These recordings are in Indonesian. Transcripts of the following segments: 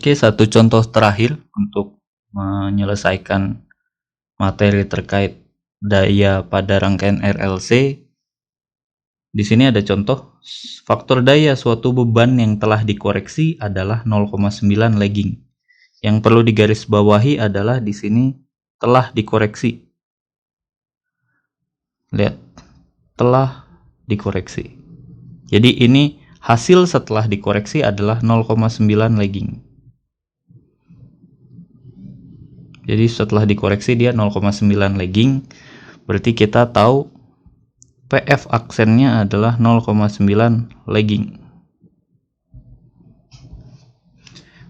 Oke, satu contoh terakhir untuk menyelesaikan materi terkait daya pada rangkaian RLC. Di sini ada contoh, faktor daya suatu beban yang telah dikoreksi adalah 0,9 lagging. Yang perlu digarisbawahi adalah di sini telah dikoreksi. Lihat, telah dikoreksi. Jadi ini hasil setelah dikoreksi adalah 0,9 lagging. Jadi setelah dikoreksi dia 0,9 lagging, berarti kita tahu PF aksennya adalah 0,9 lagging.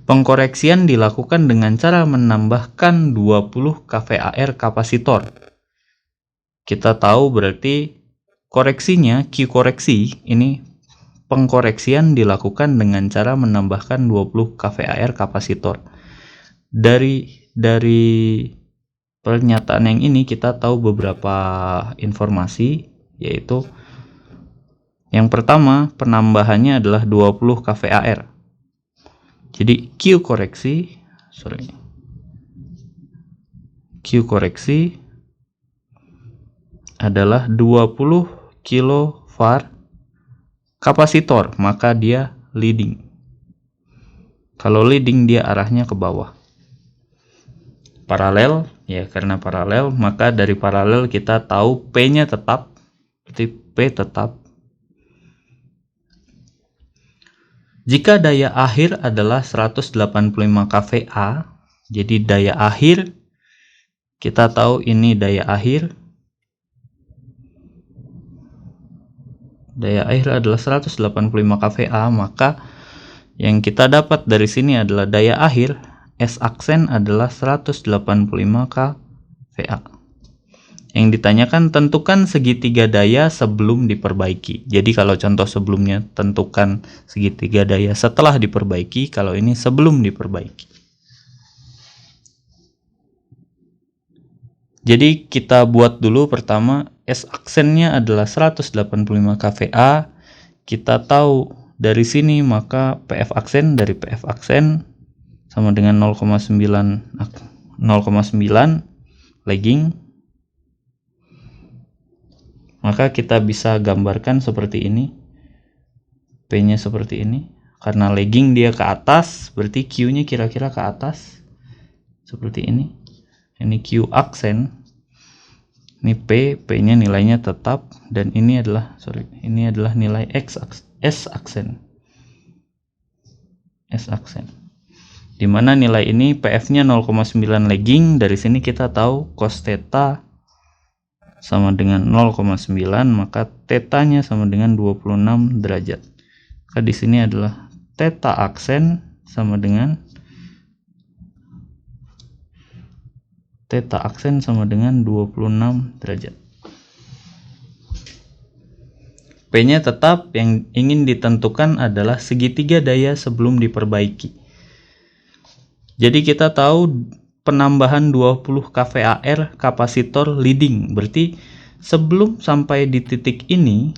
Pengkoreksian dilakukan dengan cara menambahkan 20 kVAR kapasitor. Kita tahu berarti koreksinya, Q koreksi, ini pengkoreksian dilakukan dengan cara menambahkan 20 kVAR kapasitor. Dari pernyataan yang ini kita tahu beberapa informasi, yaitu yang pertama penambahannya adalah 20 kVAR. Jadi Q koreksi adalah 20 kilofarad kapasitor, maka dia leading. Kalau leading dia arahnya ke bawah. Paralel, ya karena paralel, maka dari paralel kita tahu P-nya tetap, berarti P tetap. Jika daya akhir adalah 185 kVA, jadi daya akhir, kita tahu ini daya akhir. Daya akhir adalah 185 kVA, maka yang kita dapat dari sini adalah daya akhir S aksen adalah 185 kVA. Yang ditanyakan tentukan segitiga daya sebelum diperbaiki. Jadi kalau contoh sebelumnya tentukan segitiga daya setelah diperbaiki, kalau ini sebelum diperbaiki. Jadi kita buat dulu pertama S aksennya adalah 185 kVA. Kita tahu dari sini maka PF aksen dari PF aksen sama dengan 0,9 lagging. Maka kita bisa gambarkan seperti ini. P-nya seperti ini. Karena lagging dia ke atas, berarti Q-nya kira-kira ke atas. Seperti ini. Ini Q aksen. Ini P-nya nilainya tetap, dan ini adalah nilai S aksen. S aksen. Di mana nilai ini PF-nya 0,9 lagging, dari sini kita tahu cos theta sama dengan 0,9, maka theta-nya sama dengan 26 derajat. Maka di sini adalah theta aksen sama dengan 26 derajat. P-nya tetap, yang ingin ditentukan adalah segitiga daya sebelum diperbaiki. Jadi kita tahu penambahan 20 kVAR kapasitor leading, berarti sebelum sampai di titik ini,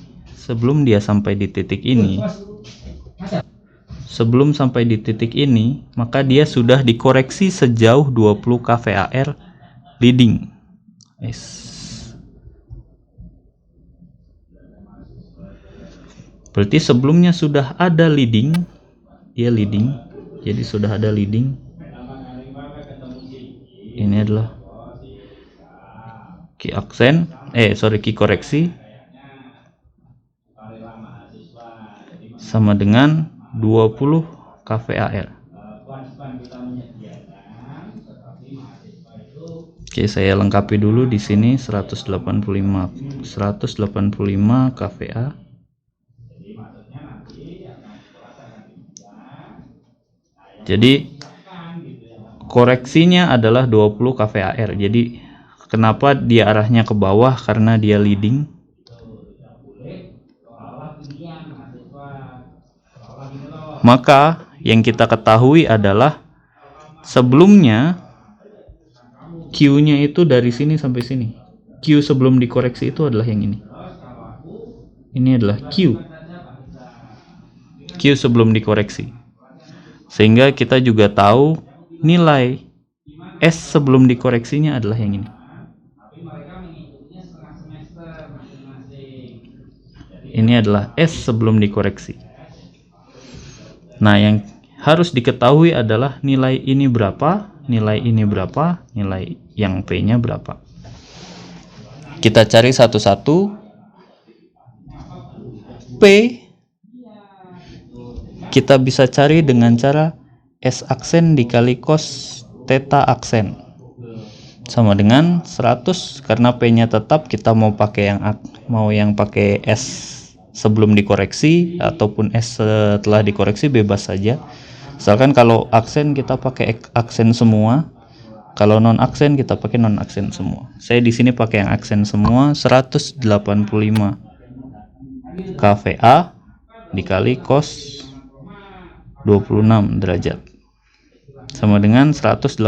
maka dia sudah dikoreksi sejauh 20 kVAR leading. Berarti sebelumnya sudah ada leading, jadi sudah ada leading. Ini adalah Q koreksi sama dengan 20 kVAR. Oke, saya lengkapi dulu di sini 185 kVA. Jadi koreksinya adalah 20 kVAR. Jadi kenapa dia arahnya ke bawah? Karena dia leading. Maka yang kita ketahui adalah sebelumnya Q-nya itu dari sini sampai sini. Q sebelum dikoreksi itu adalah yang ini. Ini adalah Q sebelum dikoreksi. Sehingga kita juga tahu nilai S sebelum dikoreksinya adalah yang ini. Ini adalah S sebelum dikoreksi. Nah, yang harus diketahui adalah nilai ini berapa, nilai ini berapa, nilai yang P-nya berapa. Kita cari satu-satu. P kita bisa cari dengan cara S aksen dikali cos theta aksen sama dengan 100. Karena P-nya tetap, kita mau pakai yang pakai S sebelum dikoreksi ataupun S setelah dikoreksi bebas saja. Misalkan kalau aksen kita pakai aksen semua, kalau non aksen kita pakai non aksen semua. Saya di sini pakai yang aksen semua. 185 kVA dikali cos 26 derajat sama dengan 185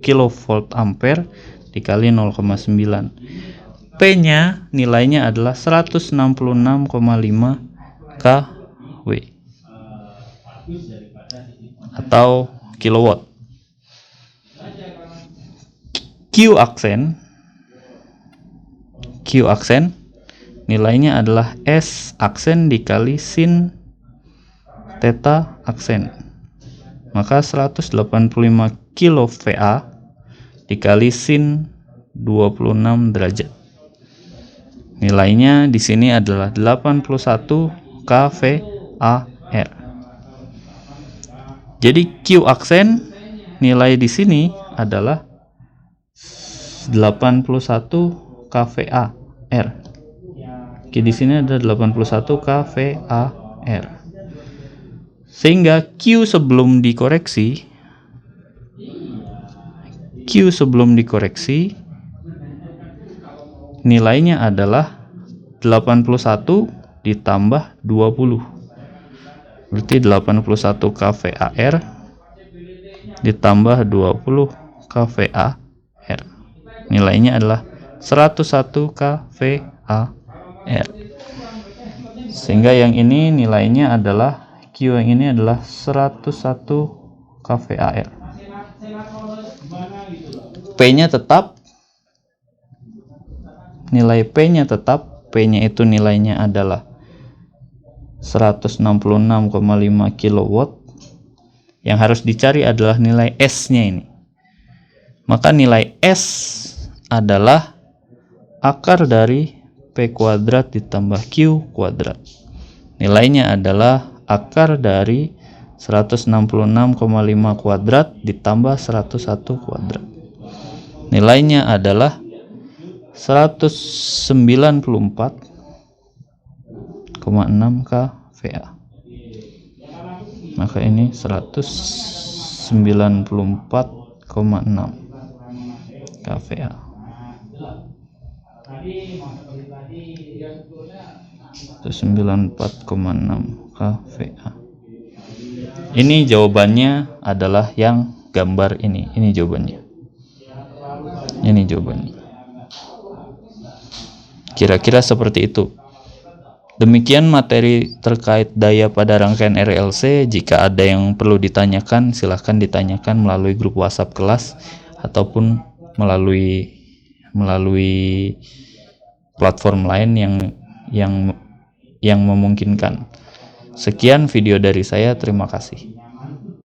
kilovolt ampere dikali 0,9. P-nya nilainya adalah 166,5 kW atau kilowatt. Q aksen nilainya adalah S aksen dikali sin theta aksen. Maka 185 kVA dikali sin 26 derajat. Nilainya di sini adalah 81 kVAR. Jadi Q aksen nilai di sini adalah 81 kVAR. Oke, di sini ada 81 kVAR. Sehingga Q sebelum dikoreksi nilainya adalah 81 ditambah 20. Berarti 81 kVAR ditambah 20 kVAR. Nilainya adalah 101 kVAR. Sehingga yang ini nilainya adalah Q yang ini adalah 101 kVAR. P-nya tetap, nilai P-nya tetap. P-nya itu nilainya adalah 166,5 kilowatt. Yang harus dicari adalah nilai S-nya ini. Maka nilai S adalah akar dari P kuadrat ditambah Q kuadrat. Nilainya adalah akar dari 166,5 kuadrat ditambah 101 kuadrat. Nilainya adalah 194,6 kVA. Maka ini 194,6 kVA. Itu 94,6 kVA. Ini jawabannya adalah yang gambar ini. Ini jawabannya. Ini jawabannya. Kira-kira seperti itu. Demikian materi terkait daya pada rangkaian RLC. Jika ada yang perlu ditanyakan, silahkan ditanyakan melalui grup WhatsApp kelas ataupun melalui platform lain yang memungkinkan. Sekian video dari saya, terima kasih.